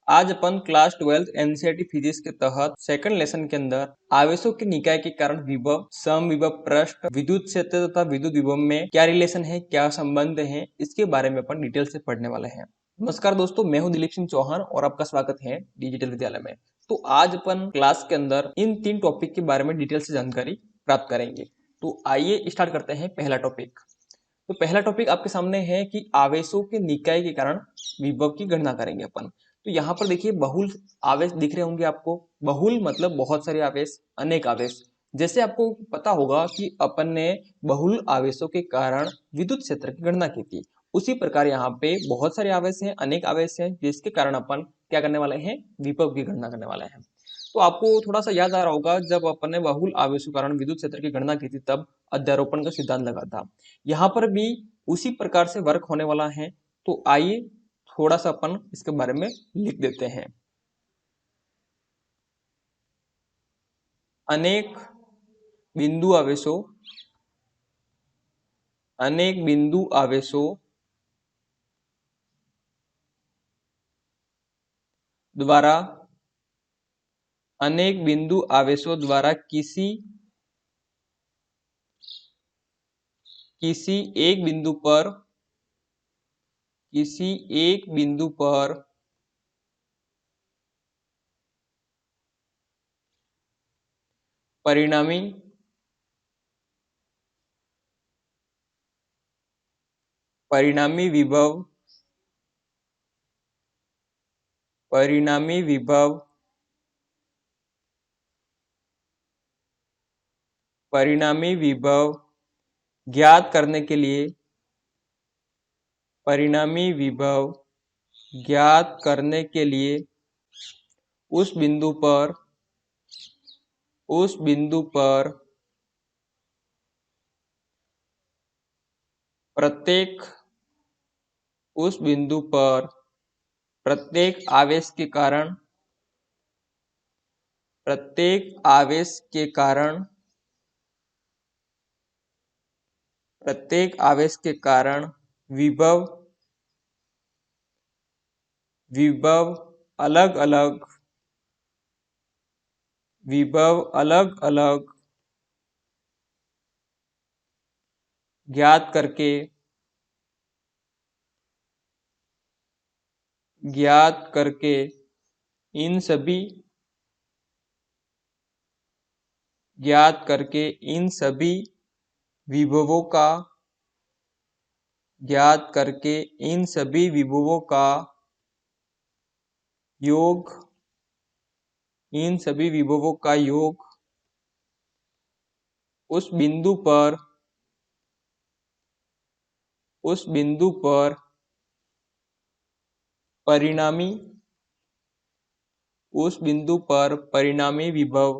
आज अपन class 12 NCERT physics के तहत सेकंड लेसन के अंदर आवेशों के निकाय के कारण विभव, समविभव पृष्ठ, विद्युत क्षेत्र तथा विद्युत विभव में क्या रिलेशन है, क्या संबंध है, इसके बारे में अपन डिटेल से पढ़ने वाले हैं। नमस्कार दोस्तों, मैं हूं दिलीप सिंह चौहान और आपका स्वागत है डिजिटल विद्यालय में। तो आज अपन क्लास के अंदर इन 3 टॉपिक के बारे में डिटेल से जानकारी प्राप्त करेंगे। तो आइए स्टार्ट करते हैं पहला टॉपिक। तो पहला टॉपिक आपके सामने है कि आवेशों के निकाय के कारण विभव की गणना करेंगे अपन। तो यहाँ पर देखिए बहुल आवेश दिख रहे होंगे आपको। बहुल मतलब बहुत सारे आवेश, अनेक आवेश। जैसे आपको पता होगा कि अपन ने बहुल आवेशों के कारण विद्युत क्षेत्र की गणना की थी, उसी प्रकार यहाँ पे बहुत सारे आवेश हैं, अनेक आवेश हैं, जिसके कारण अपन क्या करने वाले हैं, विभव की गणना करने वाले हैं। तो आपको थोड़ा सा याद आ रहा होगा, जब अपन ने बहुल आवेशों के कारण विद्युत क्षेत्र की गणना की थी तब अध्यारोपण का सिद्धांत लगा था। यहाँ पर भी उसी प्रकार से वर्क होने वाला है। तो आइए थोड़ा सा अपन इसके बारे में लिख देते हैं। अनेक बिंदु आवेशों अनेक बिंदु आवेशों द्वारा अनेक बिंदु आवेशों द्वारा किसी किसी एक बिंदु पर किसी एक बिंदु पर परिणामी परिणामी विभव परिणामी विभव परिणामी विभव ज्ञात करने के लिए परिणामी विभव ज्ञात करने के लिए उस बिंदु पर उस बिंदु पर प्रत्येक उस बिंदु पर प्रत्येक आवेश के कारण प्रत्येक आवेश के कारण प्रत्येक आवेश के कारण विभव विभव अलग अलग विभव अलग अलग ज्ञात करके ज्ञात करके इन सभी ज्ञात करके इन सभी विभवों का ज्ञात करके इन सभी विभवों का योग इन सभी विभवों का योग उस बिंदु पर उस बिंदु पर परिणामी उस बिंदु पर परिणामी विभव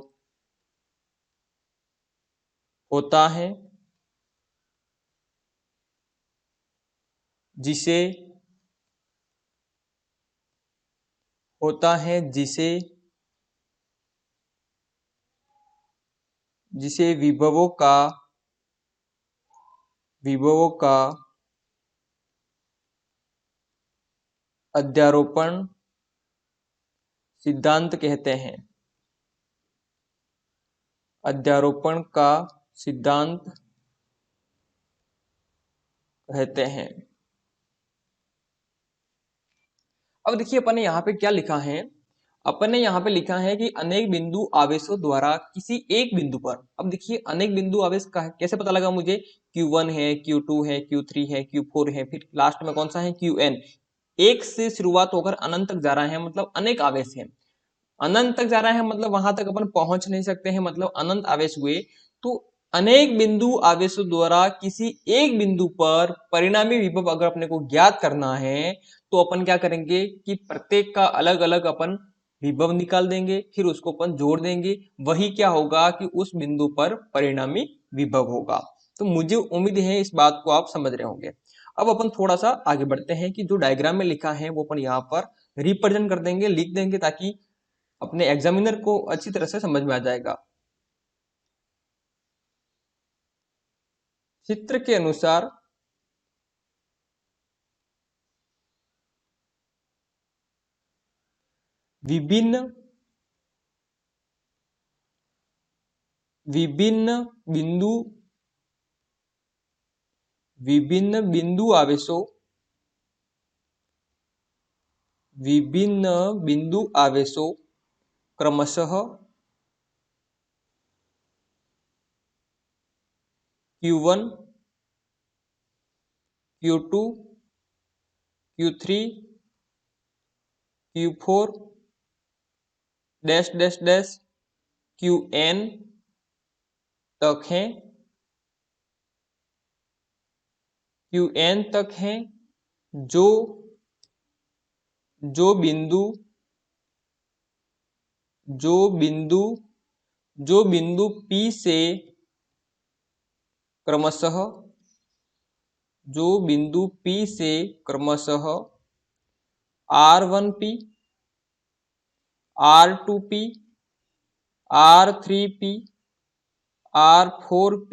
होता है, जिसे होता है जिसे जिसे विभवों का अध्यारोपण सिद्धांत कहते हैं। अध्यारोपण का सिद्धांत कहते हैं। अब देखिए अपन ने यहाँ पे क्या लिखा है। अपन ने यहाँ पे लिखा है कि अनेक बिंदु आवेशों द्वारा किसी एक बिंदु पर। अब देखिए अनेक बिंदु आवेश का है, कैसे पता लगा मुझे? Q1 है, Q2 है, Q3 है, Q4 है, फिर लास्ट में कौन सा है? Qn। एक से शुरुआत होकर अनंत तक जा रहा है, मतलब अनेक आवेश है। अनंत तक जा रहा है मतलब वहां तक अपन पहुंच नहीं सकते हैं, मतलब अनंत आवेश हुए। तो अनेक बिंदु आवेशों द्वारा किसी एक बिंदु पर परिणामी विभव अगर अपने को ज्ञात करना है तो अपन क्या करेंगे कि प्रत्येक का अलग अलग अपन विभव निकाल देंगे, फिर उसको अपन जोड़ देंगे। वही क्या होगा कि उस बिंदु पर परिणामी विभव होगा। तो मुझे उम्मीद है इस बात को आप समझ रहे होंगे। अब अपन थोड़ा सा आगे बढ़ते हैं कि जो डायग्राम में लिखा है वो अपन यहाँ पर रिप्रेजेंट कर देंगे, लिख देंगे, ताकि अपने एग्जामिनर को अच्छी तरह से समझ में आ जाएगा। चित्र के अनुसार विभिन्न विभिन्न बिंदु आवेशों विभिन्न बिंदु आवेशों क्रमशः Q1 Q2 Q3 Q4 dash dash dash Qn तक हैं Qn तक हैं जो जो बिंदु जो बिंदु जो बिंदु P से क्रमशः जो बिंदु P से क्रमशः R1P R2P R3P R4P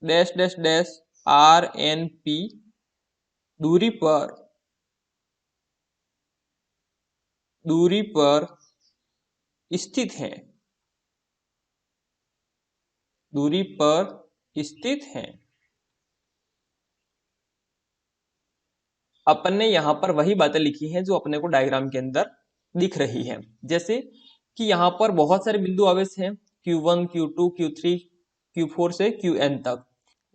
dash dash dash RNP दूरी पर स्थित है दूरी पर स्थित है। अपन ने यहाँ पर वही बातें लिखी हैं जो अपने को डायग्राम के अंदर दिख रही है। जैसे कि यहाँ पर बहुत सारे बिंदु आवेश हैं Q1 Q2 Q3 Q4 से Qn तक।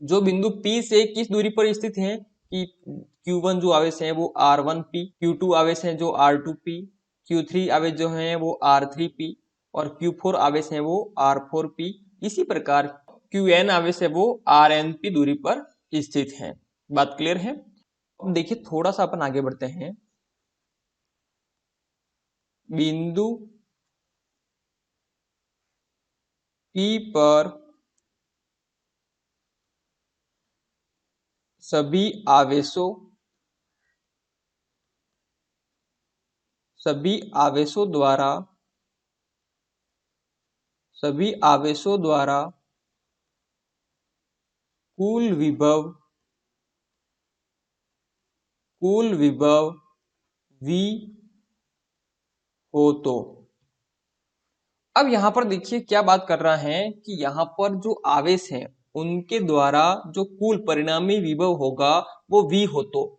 जो बिंदु P से किस दूरी पर स्थित है कि Q1 जो आवेश है वो R1P, Q2 आवेश है जो R2P, Q3 आवेश जो है वो R3P और Q4 आवेश है वो R4P। इसी प्रकार Qn आवेश है वो RNP दूरी पर स्थित है। बात क्लियर है? अब देखिए थोड़ा सा अपन आगे बढ़ते हैं। बिंदु P पर सभी आवेशों द्वारा कुल विभव V हो तो। अब यहाँ पर देखिए क्या बात कर रहा है कि यहाँ पर जो आवेश हैं उनके द्वारा जो कुल परिणामी विभव होगा वो V हो तो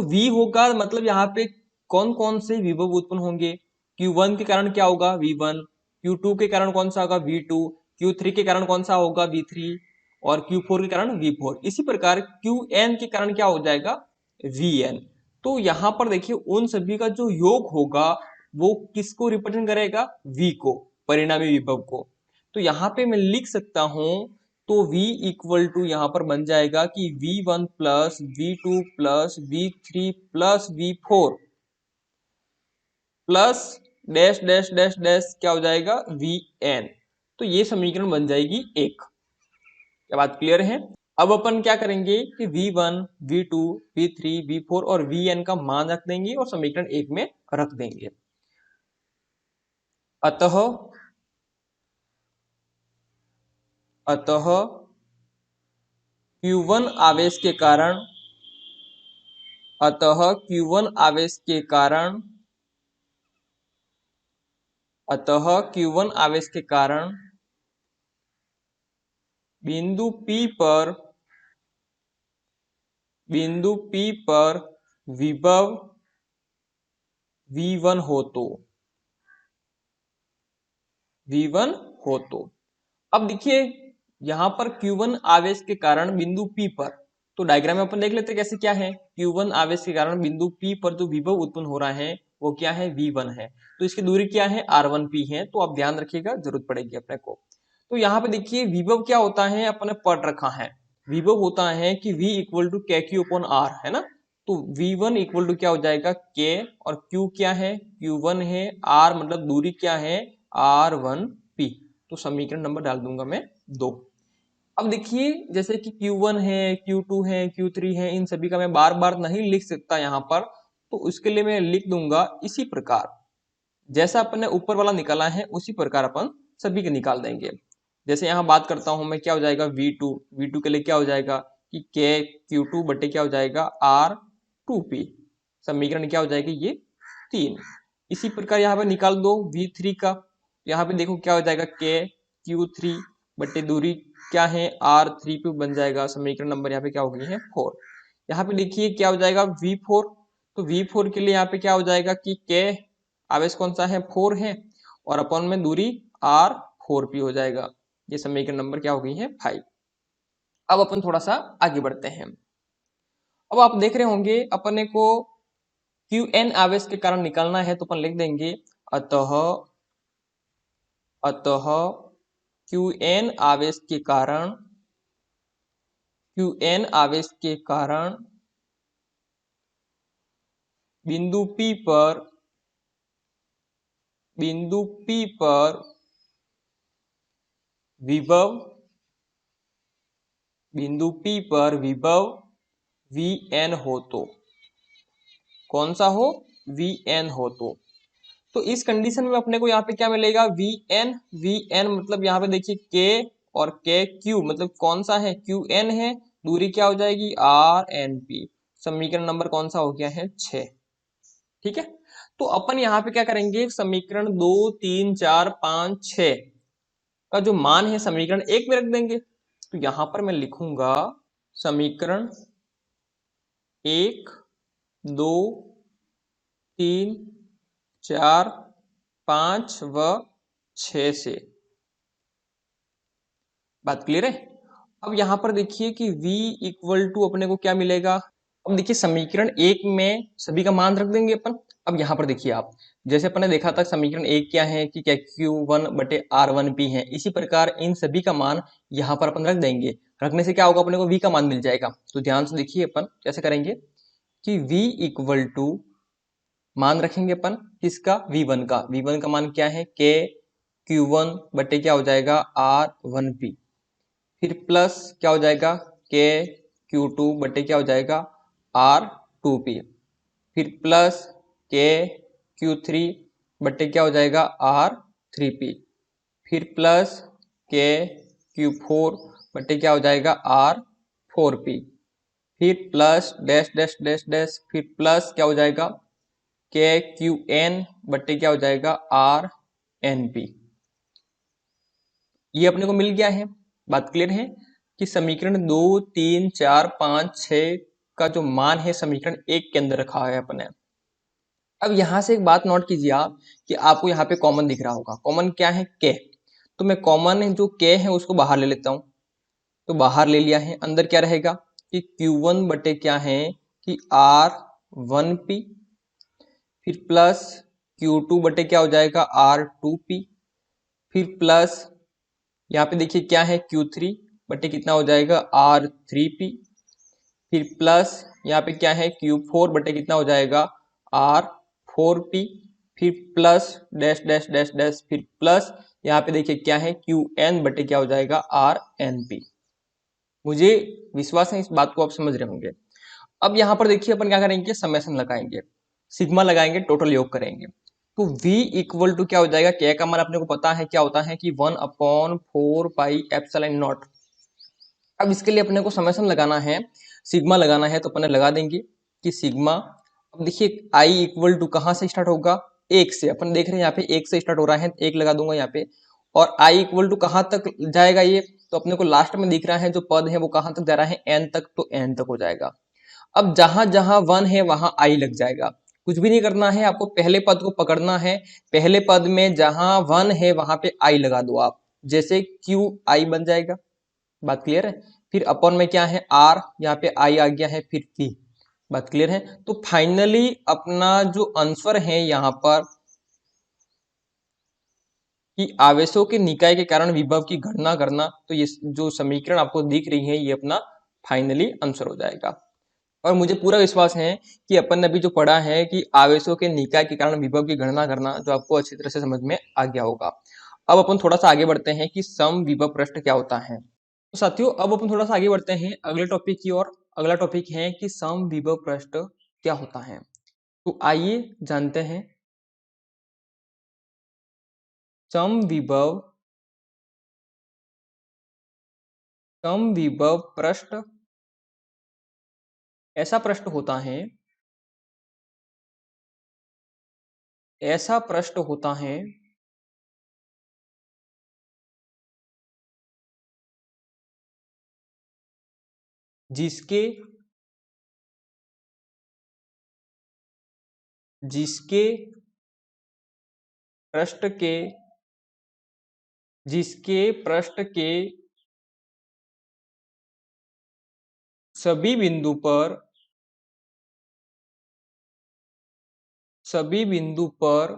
V होगा मतलब यहाँ पे कौन कौन से विभव उत्पन्न होंगे। Q1 के कारण क्या होगा V1, Q2 के कारण कौन सा होगा V2, Q3 के कारण कौन सा होगा V3 और Q4 के कारण V4। इसी प्रकार Qn के कारण क्या हो जाएगा Vn। तो यहाँ पर देखिए उन सभी का जो योग होगा वो किसको रिप्रेजेंट करेगा V को, परिणामी विभव को। तो यहाँ पे मैं लिख सकता हूं तो V इक्वल टू यहाँ पर बन जाएगा कि V1 plus V2 plus V3 plus V4 plus dash dash dash dash क्या हो जाएगा Vn। तो ये समीकरण बन जाएगी एक। क्या बात क्लियर है? अब अपन क्या करेंगे कि V1 V2 V3 V4 और Vn का मान रख देंगे और समीकरण एक में रख देंगे। अतः Q1 आवेश के कारण बिंदु P पर विभव V1 हो तो। अब देखिए यहाँ पर Q1 आवेश के कारण बिंदु P पर, तो डायग्राम में अपन देख लेते कैसे क्या है। Q1 आवेश के कारण बिंदु P पर जो विभव उत्पन्न हो रहा है वो क्या है V1 है। तो इसकी दूरी क्या है R1P है। तो आप ध्यान रखिएगा, जरूरत पड़ेगी अपने को। तो यहाँ पे देखिए विभव क्या होता है अपने पढ़ रखा है। विभव होता है कि V इक्वल टू KQ/R है ना। तो V1 इक्वल टू क्या हो जाएगा K और Q क्या है Q1 है, R मतलब दूरी क्या है R1P। तो समीकरण नंबर डाल दूंगा मैं 2। अब देखिए जैसे कि Q1 है Q2 है Q3 है, इन सभी का मैं बार बार नहीं लिख सकता यहाँ पर, तो उसके लिए मैं लिख दूंगा इसी प्रकार जैसा अपन ने ऊपर वाला निकाला है उसी प्रकार अपन सभी के निकाल देंगे। जैसे यहाँ बात करता हूं मैं, क्या हो जाएगा V2 के लिए क्या हो जाएगा कि KQ2 बटे क्या हो जाएगा R2P। समीकरण क्या हो जाएगी ये 3। इसी प्रकार यहाँ पे निकाल दो V3 का, यहाँ पे देखो क्या हो जाएगा KQ3 बटे दूरी क्या है R3 पे बन जाएगा। समीकरण नंबर यहाँ पे क्या हो गई है 4। यहाँ पे देखिए क्या हो जाएगा V4, तो V4 के लिए यहाँ पे क्या हो जाएगा कि K आवेश कौन सा है 4 है और अपॉन में दूरी R4P हो जाएगा। ये समीकरण नंबर क्या हो गई है 5। अब अपन थोड़ा सा आगे बढ़ते हैं। अब आप देख रहे होंगे अपने को Qn आवेश के कारण निकालना है, तो अपन लिख देंगे अतः अतः Qn आवेश के कारण Qn आवेश के कारण बिंदु P पर विभव बिंदु P पर विभव Vn हो तो कौन सा हो Vn हो तो इस कंडीशन में अपने को यहाँ पे क्या मिलेगा Vn मतलब यहाँ पे देखिए K और KQ मतलब कौन सा है Qn है, दूरी क्या हो जाएगी RnP। समीकरण नंबर कौन सा हो गया है 6। ठीक है, तो अपन यहाँ पे क्या करेंगे समीकरण 2 3 4 5 6 का जो मान है समीकरण 1 में रख देंगे। तो यहाँ पर मैं लिखूंगा समीकरण 1 2 3 4 5 व 6 से। बात क्लियर है। अब यहाँ पर देखिए कि V इक्वल टू अपने को क्या मिलेगा। अब देखिए समीकरण 1 में सभी का मान रख देंगे अपन। अब यहाँ पर देखिए आप जैसे अपन ने देखा था समीकरण 1 क्या है कि क्या Q1 बटे R1P है, इसी प्रकार इन सभी का मान यहाँ पर अपन रख देंगे। रखने से क्या होगा अपने को V का मान मिल जाएगा। तो ध्यान से देखिए अपन कैसे करेंगे कि V इक्वल टू मान रखेंगे अपन किसका V1 का। V1 का मान क्या है K Q1 बटे क्या हो जाएगा R1P, फिर प्लस क्या हो जाएगा K Q2 बटे क्या हो जाएगा R2P, फिर प्लस K Q3 बटे क्या हो जाएगा R3P, फिर प्लस K Q4 बटे क्या हो जाएगा R4P, फिर plus dash dash dash dash, फिर प्लस क्या हो जाएगा KQN बटे क्या हो जाएगा RNP। ये अपने को मिल गया है। बात क्लियर है कि समीकरण 2 3 4 5 6 का जो मान है समीकरण 1 के अंदर रखा है अपने। अब यहां से एक बात नोट कीजिए आप कि आपको यहाँ पे कॉमन दिख रहा होगा। कॉमन क्या है K, तो मैं कॉमन जो K है उसको बाहर ले लेता हूं। तो बाहर ले लिया है, अंदर क्या रहेगा कि Q1 बटे क्या है कि R1P, फिर प्लस Q2 बटे क्या हो जाएगा R2P, फिर प्लस यहाँ पे देखिए क्या है Q3 बटे कितना हो जाएगा R3P, फिर प्लस यहाँ पे क्या है Q4 बटे कितना हो जाएगा R4P, फिर plus dash dash dash dash, फिर प्लस यहाँ पे देखिए क्या है QN बटे क्या हो जाएगा RNP। मुझे विश्वास है इस बात को आप समझ रहे होंगे। अब यहाँ पर देखिए अपन क्या करेंगे समेशन लगाएंगे, सिग्मा लगाएंगे, टोटल योग करेंगे। तो V इक्वल टू क्या हो जाएगा K का मान अपने को पता है क्या होता है कि 1/4 पाई एप्सिलॉन नॉट। अब इसके लिए अपने को समेशन लगाना है, सिग्मा लगाना है, तो अपन लगा देंगे कि सिग्मा। अब देखिए I इक्वल टू कहाँ से स्टार्ट होगा 1 से। अपन देख रहे हैं यहाँ पे 1 से स्टार्ट हो रहा है, 1 लगा दूंगा यहाँ पे। और I इक्वल टू कहाँ तक जाएगा ये, तो अपने को लास्ट में दिख रहा है जो पद है वो कहाँ तक जा रहा है n तक, तो n तक हो जाएगा। अब जहां जहां 1 है वहां I लग जाएगा। कुछ भी नहीं करना है आपको, पहले पद को पकड़ना है। पहले पद में जहां 1 है वहां पे I लगा दो आप, जैसे QI बन जाएगा। बात क्लियर है। फिर अपॉन में क्या है R, यहाँ पे I आ गया है, फिर P। बात क्लियर है। तो फाइनली अपना जो आंसर है यहाँ पर कि आवेशों के निकाय के कारण विभव की गणना करना, तो ये जो समीकरण आपको दिख रही है ये अपना फाइनली आंसर हो जाएगा। और मुझे पूरा विश्वास है कि अपन ने अभी जो पढ़ा है कि आवेशों के निकाय के कारण विभव की गणना करना, जो आपको अच्छी तरह से समझ में आ गया होगा। अब अपन थोड़ा सा आगे बढ़ते हैं कि सम विभव पृष्ठ क्या होता है। तो साथियों अब अपन थोड़ा सा आगे बढ़ते हैं अगले टॉपिक की ओर। अगला टॉपिक है कि सम विभव पृष्ठ क्या होता है। तो आइए जानते हैं सम विभव पृष्ठ ऐसा पृष्ठ होता है ऐसा पृष्ठ होता है जिसके जिसके पृष्ठ के जिसके पृष्ठ के सभी बिंदु पर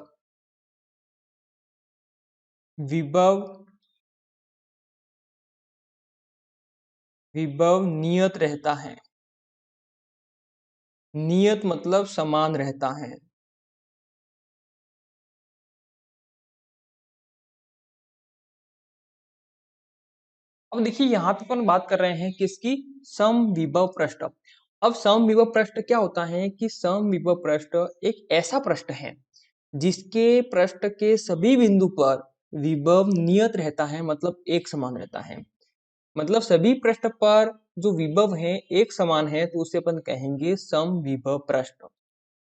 विभव नियत रहता है। नियत मतलब समान रहता है। अब देखिए यहाँ पे अपन बात कर रहे हैं किसकी, समविभव पृष्ठ। अब समविभव पृष्ठ क्या होता है कि समविभव पृष्ठ एक ऐसा पृष्ठ है जिसके पृष्ठ के सभी बिंदु पर विभव नियत रहता है, मतलब एक समान रहता है। मतलब सभी पृष्ठ पर जो विभव है एक समान है, तो उसे अपन कहेंगे समविभव पृष्ठ।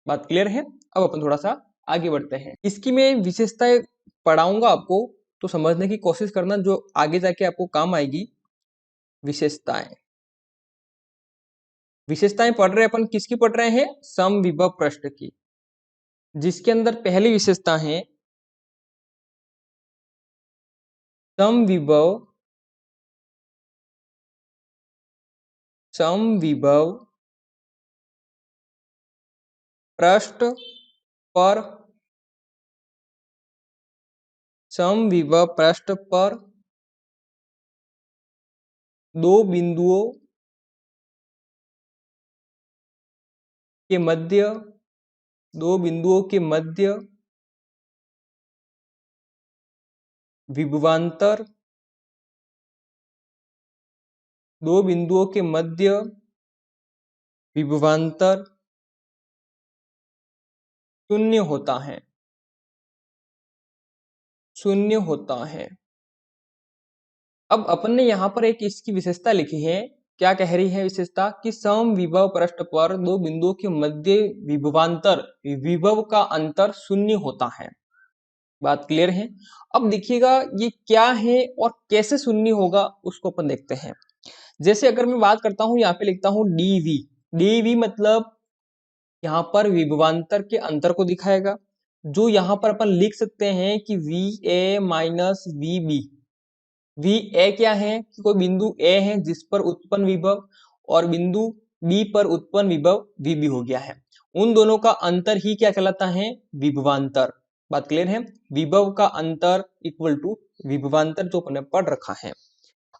बात क्लियर है। अब अपन थोड़ा सा आगे बढ़ते हैं। इसकी मैं विशेषताएं पढ़ाऊंगा आपको, तो समझने की कोशिश करना, जो आगे जाके आपको काम आएगी। विशेषताएं विशेषताएं पढ़ रहे हैं अपन, किसकी पढ़ रहे हैं, समविभव पृष्ठ की, जिसके अंदर पहली विशेषता है समविभव समविभव पृष्ठ पर समविभव पृष्ठ पर दो बिंदुओं के मध्य विभवांतर दो बिंदुओं के मध्य विभवांतर शून्य होता है। अब अपन ने यहाँ पर एक इसकी विशेषता लिखी है। क्या कह रही है विशेषता कि समविभव पृष्ठ पर दो बिंदुओं के मध्य विभव का अंतर शून्य होता है। बात क्लियर है। अब देखिएगा ये क्या है और कैसे शून्य होगा, उसको अपन देखते हैं। जैसे अगर मैं बात करता हूं, यहाँ पे लिखता हूं डीवी मतलब यहाँ पर विभवांतर के अंतर को दिखाएगा, जो यहाँ पर अपन लिख सकते हैं कि V A minus V B. V A क्या है कि कोई बिंदु ए है जिस पर उत्पन्न विभव, और बिंदु बी पर उत्पन्न विभव वी बी हो गया है। उन दोनों का अंतर ही क्या कहलाता है, विभवांतर। बात क्लियर है। विभव का अंतर इक्वल टू विभवांतर, जो अपन ने पढ़ रखा है।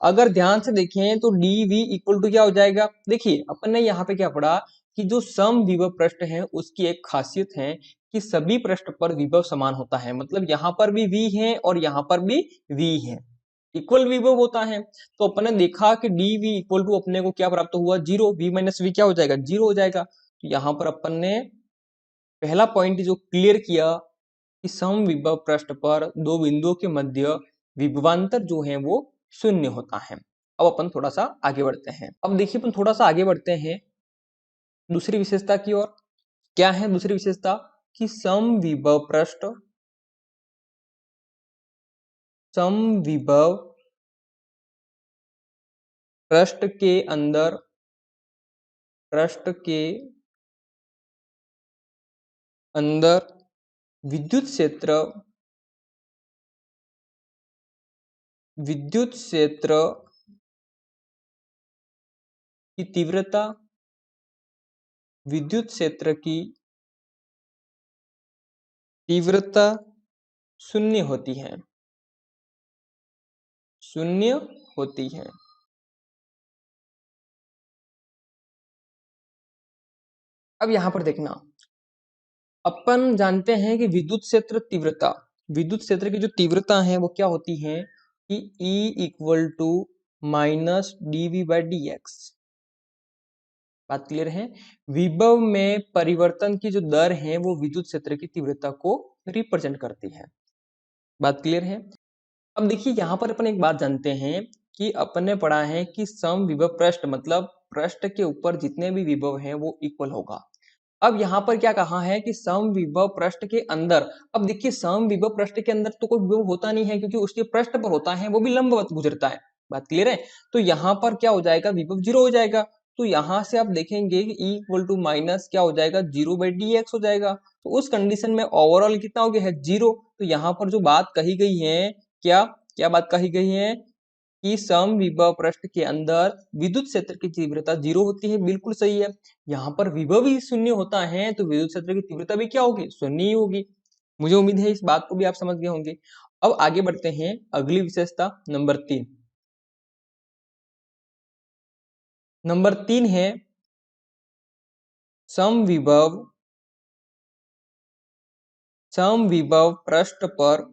अगर ध्यान से देखें तो डी वी इक्वल टू क्या हो जाएगा। देखिए अपन ने यहाँ पे क्या पढ़ा कि जो समविभव पृष्ठ है उसकी एक खासियत है कि सभी पृष्ठ पर विभव समान होता है। मतलब यहाँ पर भी v है और यहाँ पर भी v है, इक्वल विभव होता है। तो अपन ने देखा कि डी वी इक्वल टू अपने को क्या प्राप्त हुआ, जीरो। v माइनस वी क्या हो जाएगा, जीरो हो जाएगा। तो यहाँ पर अपन ने पहला पॉइंट जो क्लियर किया कि समविभव पृष्ठ पर दो बिंदुओं के मध्य विभवांतर जो है वो शून्य होता है। अब अपन थोड़ा सा आगे बढ़ते हैं। अब देखिए अपन थोड़ा सा आगे बढ़ते हैं दूसरी विशेषता की ओर। क्या है दूसरी विशेषता कि समविभव पृष्ठ पृष्ठ के अंदर विद्युत क्षेत्र की तीव्रता शून्य होती है। अब यहां पर देखना, अपन जानते हैं कि विद्युत क्षेत्र की जो तीव्रता है वो क्या होती है कि E equal to minus D V by D X. बात क्लियर है। विभव में परिवर्तन की जो दर है वो विद्युत क्षेत्र की तीव्रता को रिप्रेजेंट करती है। बात क्लियर है। अब देखिए यहाँ पर अपन एक बात जानते हैं कि अपन ने पढ़ा है कि समविभव पृष्ठ मतलब पृष्ठ के ऊपर जितने भी विभव हैं वो इक्वल होगा। अब यहाँ पर क्या कहा है कि समविभव पृष्ठ के अंदर, अब देखिए समविभव पृष्ठ के अंदर तो कोई विभव होता नहीं है क्योंकि उसके पृष्ठ पर होता है, वो भी लंबवत गुजरता है। बात क्लियर है? तो यहाँ पर क्या हो जाएगा, विभव 0 हो जाएगा। तो यहाँ से आप देखेंगे कि E इक्वल टू माइनस क्या हो जाएगा, 0/dx हो जाएगा। तो उस कंडीशन में ओवरऑल कितना हो गया है, 0। तो यहाँ पर जो बात कही गई है, क्या क्या बात कही गई है कि समविभव पृष्ठ के अंदर विद्युत क्षेत्र की तीव्रता 0 होती है। बिल्कुल सही है। यहाँ पर विभव ही शून्य होता है तो विद्युत क्षेत्र की तीव्रता भी क्या होगी, शून्य ही होगी। मुझे उम्मीद है इस बात को भी आप समझ गए होंगे। अब आगे बढ़ते हैं अगली विशेषता नंबर 3। नंबर 3 है समविभव समविभव पृष्ठ पर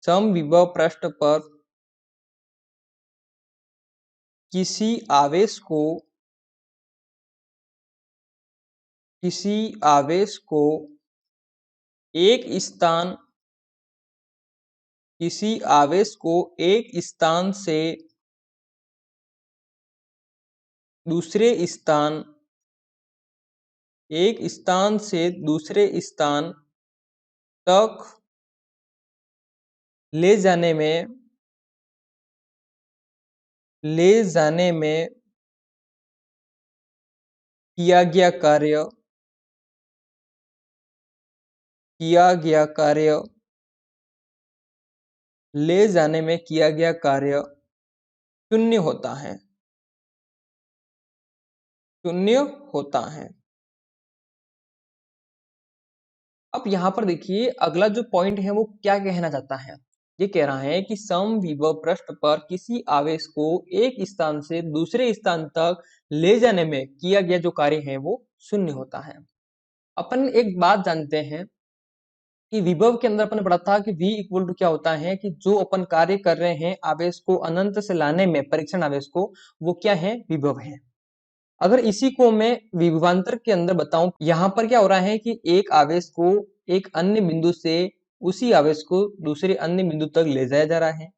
समविभव पृष्ठ पर किसी आवेश को किसी आवेश को एक स्थान किसी आवेश को एक स्थान से दूसरे स्थान एक स्थान से दूसरे स्थान तक ले जाने में किया गया कार्य ले जाने में किया गया कार्य शून्य होता है, शून्य होता है। अब यहाँ पर देखिए अगला जो पॉइंट है वो क्या कहना चाहता है, ये कह रहा है कि समविभव पृष्ठ पर किसी आवेश को एक स्थान से दूसरे स्थान तक ले जाने में किया गया जो कार्य है वो शून्य होता है। अपन एक बात जानते हैं कि विभव के अंदर अपन पढ़ा था कि V इक्वल टू क्या होता है कि जो अपन कार्य कर रहे हैं आवेश को अनंत से लाने में, परीक्षण आवेश को, वो क्या है, विभव है। अगर इसी को मैं विभवांतर के अंदर बताऊं, यहाँ पर क्या हो रहा है कि एक आवेश को एक अन्य बिंदु से उसी आवेश को दूसरे अन्य बिंदु तक ले जाया जा रहा है।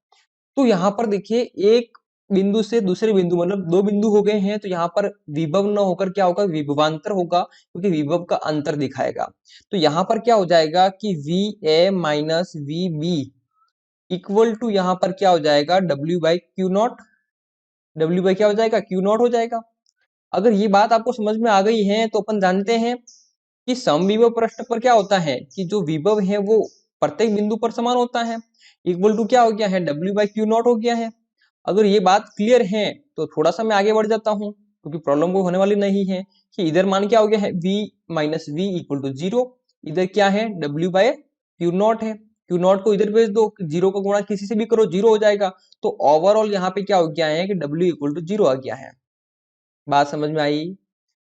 तो यहाँ पर देखिए एक बिंदु से दूसरे बिंदु मतलब दो बिंदु हो गए हैं, तो यहाँ पर विभव न होकर क्या होगा, विभवांतर होगा, क्योंकि विभव का अंतर दिखाएगा। तो यहाँ पर क्या हो जाएगा कि VA minus VB equal to यहाँ पर क्या हो जाएगा, W/Q0। W बाई क्या हो जाएगा, Q0 हो जाएगा। अगर ये बात आपको समझ में आ गई है तो अपन जानते हैं कि समविभव पृष्ठ पर क्या होता है कि जो विभव है वो प्रत्येक बिंदु पर समान होता है। इक्वल टू क्या हो गया है, W/Q0 हो गया है। अगर ये बात क्लियर है तो थोड़ा सा मैं आगे बढ़ जाता हूँ क्योंकि प्रॉब्लम को होने वाली नहीं है कि इधर मान क्या हो गया है, V minus V equal to 0। इधर क्या है, W/Q0 है। Q0 को इधर भेज दो, 0 का गुणा किसी से भी करो 0 हो जाएगा। तो ओवरऑल यहाँ पे क्या हो गया है कि W इक्वल टू 0 आ गया है। बात समझ में आई?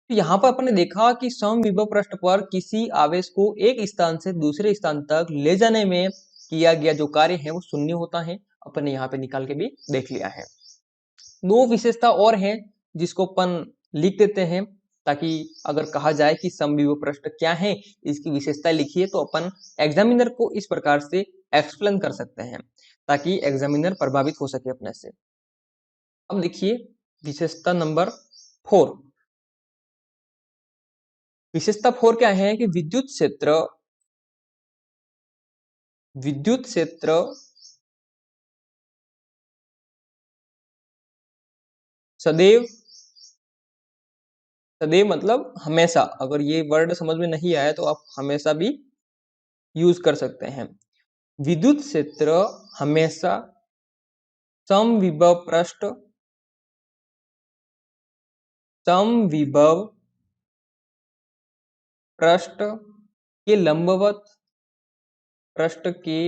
तो यहाँ पर अपने देखा कि समविभव पृष्ठ पर किसी आवेश को एक स्थान से दूसरे स्थान तक ले जाने में किया गया जो कार्य है वो शून्य होता है। अपने यहाँ पे निकाल के भी देख लिया है। दो विशेषता और हैं जिसको अपन लिख देते हैं ताकि अगर कहा जाए कि समविभव पृष्ठ क्या है, इसकी विशेषता लिखिए, तो अपन एग्जामिनर को इस प्रकार से एक्सप्लेन कर सकते हैं ताकि एग्जामिनर प्रभावित हो सके अपने से। अब देखिए विशेषता नंबर 4। विशेषता 4 क्या है कि विद्युत क्षेत्र सदैव सदैव मतलब हमेशा, अगर ये वर्ड समझ में नहीं आया तो आप हमेशा भी यूज कर सकते हैं। विद्युत क्षेत्र हमेशा समविभव पृष्ठ समविभव पृष्ठ के लंबवत पृष्ठ के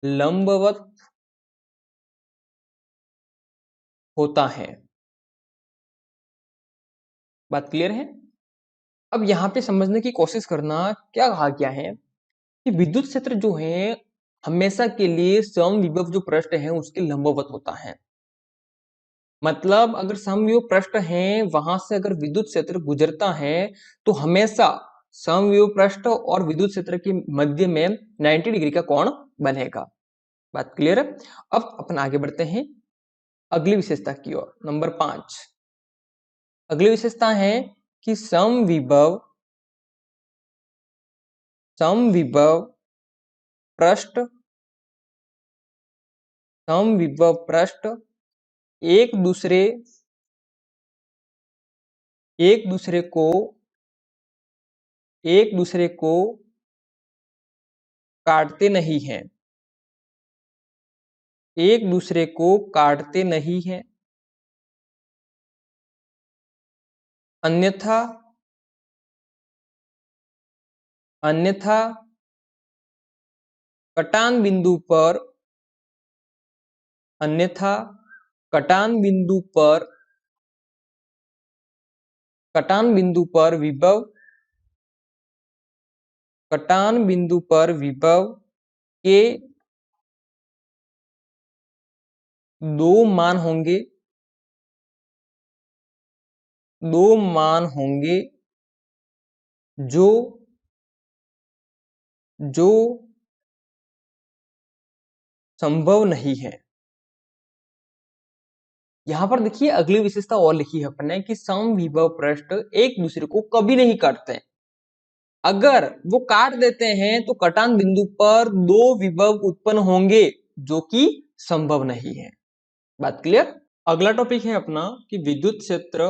लंबवत होता है। बात क्लियर है? अब यहाँ पे समझने की कोशिश करना, क्या कहा गया है कि विद्युत क्षेत्र जो है हमेशा के लिए समविभव जो पृष्ठ है उसके लंबवत होता है। मतलब अगर समविभव पृष्ठ है वहां से अगर विद्युत क्षेत्र गुजरता है तो हमेशा समविभव पृष्ठ और विद्युत क्षेत्र के मध्य में 90 डिग्री का कोण बनेगा। बात क्लियर है? अब अपन आगे बढ़ते हैं अगली विशेषता की ओर, नंबर 5। अगली विशेषता है कि समविभव पृष्ठ एक दूसरे एक दूसरे को काटते नहीं हैं, एक दूसरे को काटते नहीं हैं। अन्यथा अन्यथा कटान बिंदु पर अन्यथा कटान बिंदु पर कटान बिंदु पर विभव के दो मान होंगे जो जो संभव नहीं है। यहाँ पर देखिए अगली विशेषता और लिखी है अपन ने कि समविभव पृष्ठ एक दूसरे को कभी नहीं काटते। अगर वो काट देते हैं तो कटान बिंदु पर दो विभव उत्पन्न होंगे जो कि संभव नहीं है। बात क्लियर। अगला टॉपिक है अपना कि विद्युत क्षेत्र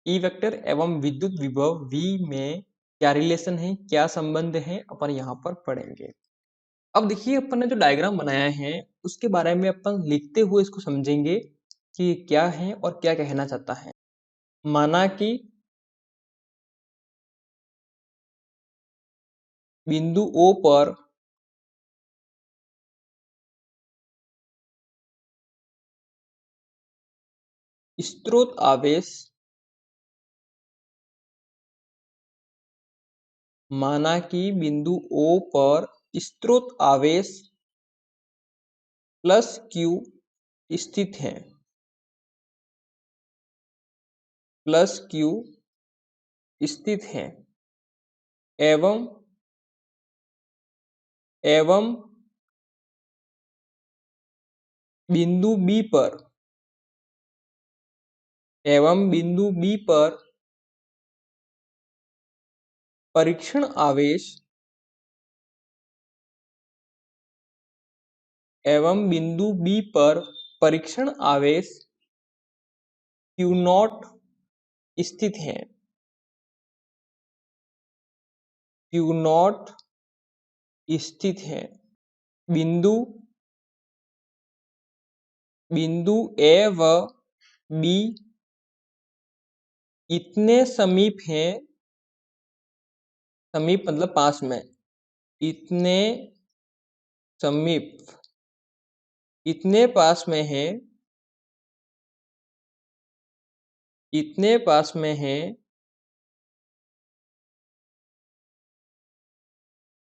ई वेक्टर एवं विद्युत विभव V में क्या रिलेशन है, क्या संबंध है, अपन यहाँ पर पढ़ेंगे। अब देखिए अपन ने जो डायग्राम बनाया है उसके बारे में अपन लिखते हुए इसको समझेंगे कि क्या है और क्या कहना चाहता है। माना कि बिंदु O पर स्रोत आवेश माना कि बिंदु O पर स्रोत आवेश प्लस Q स्थित है एवं बिंदु B पर परीक्षण आवेश Q नॉट स्थित है। बिंदु A व B इतने समीप हैं, समीप मतलब पास में, इतने समीप इतने पास में है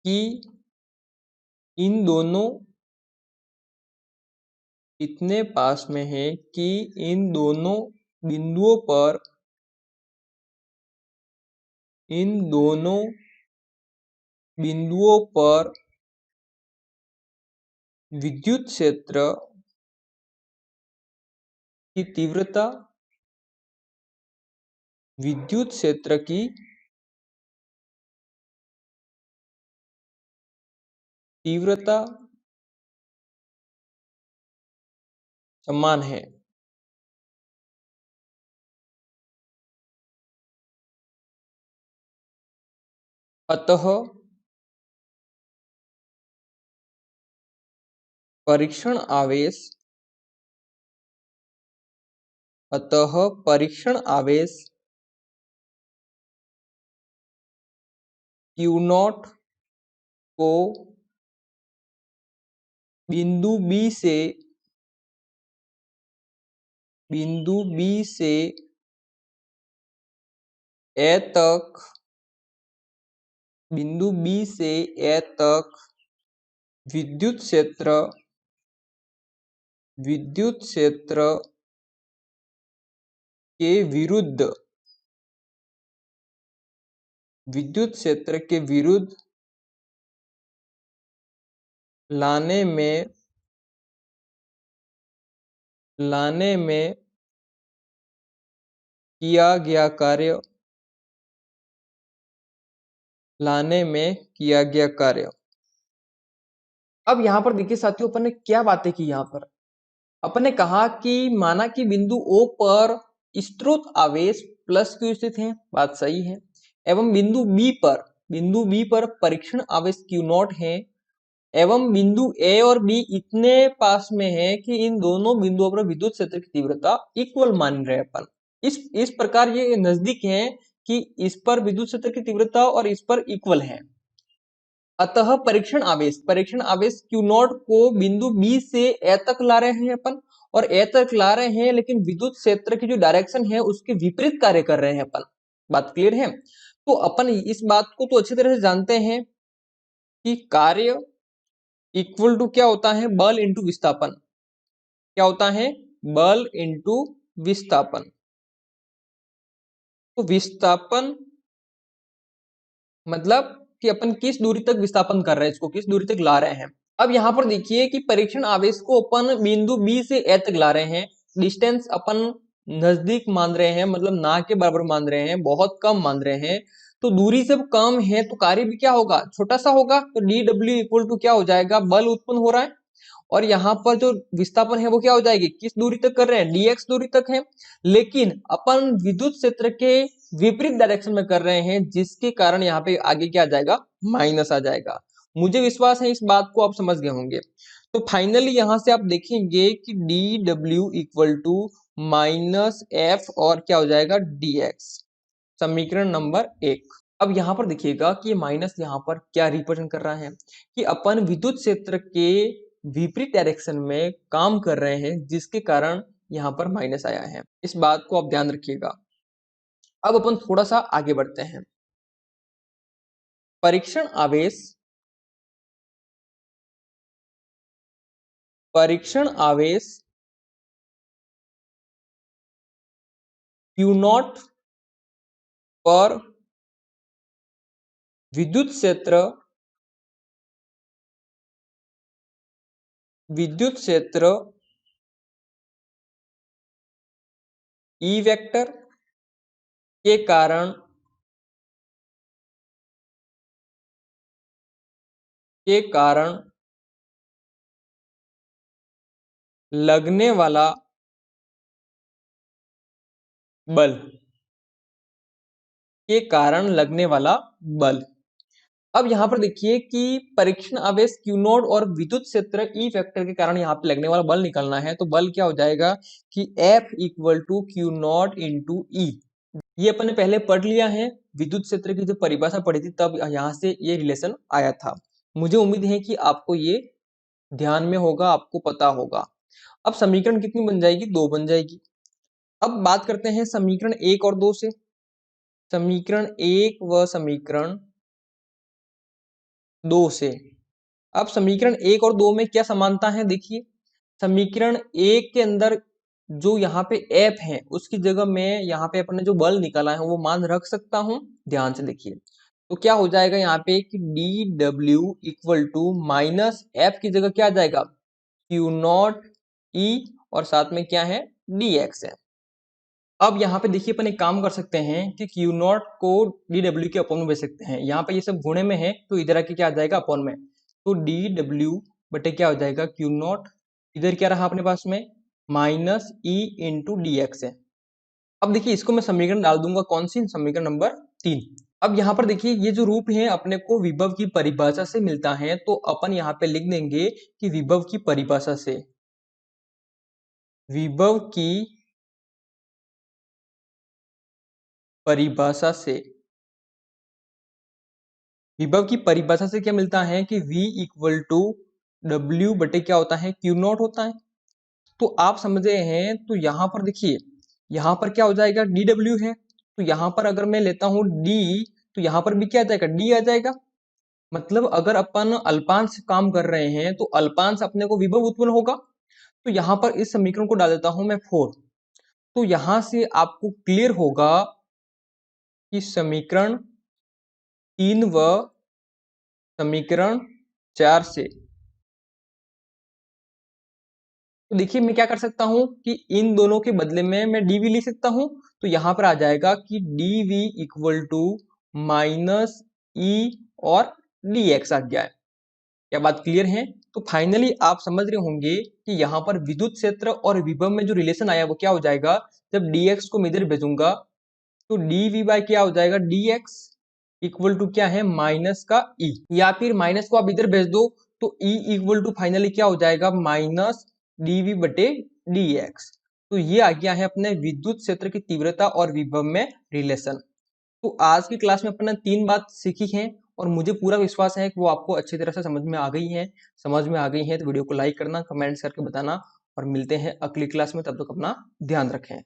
कि इन दोनों इतने पास में है कि इन दोनों बिंदुओं पर विद्युत क्षेत्र की तीव्रता समान है। अतः परीक्षण आवेश Q नॉट को बिंदु B से A तक विद्युत क्षेत्र के विरुद्ध लाने में किया गया कार्य, लाने में किया गया कार्य। अब यहाँ पर देखिए साथियों, अपन ने क्या बातें की यहाँ पर। अपन ने कहा कि माना कि बिंदु O पर स्रोत आवेश प्लस Q स्थित है, बात सही है, एवं बिंदु B पर परीक्षण आवेश Q नॉट है, एवं बिंदु A और B इतने पास में है कि इन दोनों बिंदुओं पर विद्युत क्षेत्र की तीव्रता इक्वल मान रहे अपन। इस प्रकार ये नजदीक है कि इस पर विद्युत क्षेत्र की तीव्रता और इस पर इक्वल है। अतः परीक्षण आवेश Q नॉट को बिंदु B से A तक ला रहे हैं अपन, और A तक ला रहे हैं, लेकिन विद्युत क्षेत्र की जो डायरेक्शन है उसके विपरीत कार्य कर रहे हैं अपन। बात क्लियर है? तो अपन इस बात को तो अच्छी तरह से जानते हैं कि कार्य इक्वल टू क्या होता है, बल इंटू विस्थापन। क्या होता है? बल इंटू विस्थापन। तो विस्थापन मतलब कि अपन किस दूरी तक विस्थापन कर रहे हैं, इसको किस दूरी तक ला रहे हैं। अब यहाँ पर देखिए कि परीक्षण आवेश को अपन बिंदु B से A तक ला रहे हैं। डिस्टेंस अपन नजदीक मान रहे हैं, मतलब ना के बराबर मान रहे हैं, बहुत कम मान रहे हैं। तो दूरी जब कम है तो कार्य भी क्या होगा, छोटा सा होगा। तो DW इक्वल टू क्या हो जाएगा, बल उत्पन्न हो रहा है, और यहाँ पर जो विस्थापन है वो क्या हो जाएगी, किस दूरी तक कर रहे हैं, dx दूरी तक है। लेकिन अपन विद्युत क्षेत्र के विपरीत डायरेक्शन में कर रहे हैं, जिसके कारण यहाँ पे आगे क्या आ जाएगा, माइनस आ जाएगा। मुझे विश्वास है इस बात को आप समझ गए होंगे। तो फाइनली यहाँ से आप देखेंगे कि D W equal to minus F और क्या हो जाएगा, dx। समीकरण नंबर 1। अब यहाँ पर देखिएगा कि ये माइनस यहाँ पर क्या रिप्रेजेंट कर रहा है, कि अपन विद्युत क्षेत्र के विपरीत डायरेक्शन में काम कर रहे हैं, जिसके कारण यहाँ पर माइनस आया है। इस बात को आप ध्यान रखिएगा। अब अपन थोड़ा सा आगे बढ़ते हैं। परीक्षण आवेश Q नॉट पर विद्युत क्षेत्र E वेक्टर के कारण लगने वाला बल अब यहाँ पर देखिए कि परीक्षण आवेश Q नोड और विद्युत क्षेत्र E वेक्टर के कारण यहाँ पे लगने वाला बल निकालना है। तो बल क्या हो जाएगा कि F equal to Q naught into E। ये अपन ने पहले पढ़ लिया है, विद्युत क्षेत्र की जब परिभाषा पढ़ी थी तब यहाँ से ये रिलेशन आया था। मुझे उम्मीद है कि आपको ये ध्यान में होगा, आपको पता होगा। अब समीकरण कितनी बन जाएगी, 2 बन जाएगी। अब बात करते हैं समीकरण 1 और 2 से। समीकरण 1 व समीकरण 2 से। अब समीकरण 1 और 2 में क्या समानता है, देखिए। समीकरण 1 के अंदर जो यहाँ पे एफ है उसकी जगह में यहाँ पे अपने जो बल निकाला है वो मान रख सकता हूं। ध्यान से देखिए, तो क्या हो जाएगा यहाँ पे कि D W equal to minus F की जगह क्या आ जाएगा, क्यू नॉट ई, और साथ में क्या है, डी एक्स है। अब यहाँ पे देखिए अपन एक काम कर सकते हैं कि क्यू नॉट को डी डब्ल्यू के अपॉन में भेज सकते हैं। यहाँ पे ये सब गुणे में है तो इधर आके क्या आ जाएगा, अपॉन में। तो डी डब्ल्यू बटे क्या हो जाएगा, क्यू नॉट, इधर क्या रहा अपने पास में, minus E into D x है। अब देखिए इसको मैं समीकरण डाल दूंगा, कौन सी, समीकरण नंबर 3। अब यहाँ पर देखिए ये जो रूप है अपने को विभव की परिभाषा से मिलता है, तो अपन यहाँ पे लिख देंगे कि विभव की परिभाषा से, विभव की परिभाषा से विभव की परिभाषा से क्या मिलता है कि V इक्वल टू डब्ल्यू बटे क्या होता है, क्यू नॉट होता है। तो आप समझ रहे हैं, तो यहाँ पर देखिए, यहाँ पर क्या हो जाएगा, डी डब्ल्यू है, तो यहाँ पर अगर मैं लेता हूँ D, तो यहाँ पर भी क्या आ जाएगा, D आ जाएगा। मतलब अगर अपन अल्पांश काम कर रहे हैं तो अल्पांश अपने को विभव उत्पन्न होगा। तो यहाँ पर इस समीकरण को डाल देता हूं मैं 4। तो यहाँ से आपको क्लियर होगा कि समीकरण 3 व समीकरण 4 से, तो देखिए मैं क्या कर सकता हूँ कि इन दोनों के बदले में मैं dv लिख सकता हूँ। तो यहाँ पर आ जाएगा कि dv इक्वल टू माइनस ई और dx आ गया है। क्या बात क्लियर है? तो फाइनली आप समझ रहे होंगे कि यहाँ पर विद्युत क्षेत्र और विभव में जो रिलेशन आया वो क्या हो जाएगा, जब dx को मैं इधर भेजूंगा तो dv बाय क्या हो जाएगा, dx इक्वल टू क्या है, माइनस का e, या फिर माइनस को आप इधर भेज दो तो e इक्वल टू फाइनली क्या हो जाएगा, माइनस dv बटे dx। तो ये आ गया है अपने विद्युत क्षेत्र की तीव्रता और विभव में रिलेशन। तो आज की क्लास में अपने 3 बात सीखी है और मुझे पूरा विश्वास है कि वो आपको अच्छी तरह से समझ में आ गई है। तो वीडियो को लाइक करना, कमेंट्स करके बताना और मिलते हैं अगली क्लास में। तब तक अपना ध्यान रखें।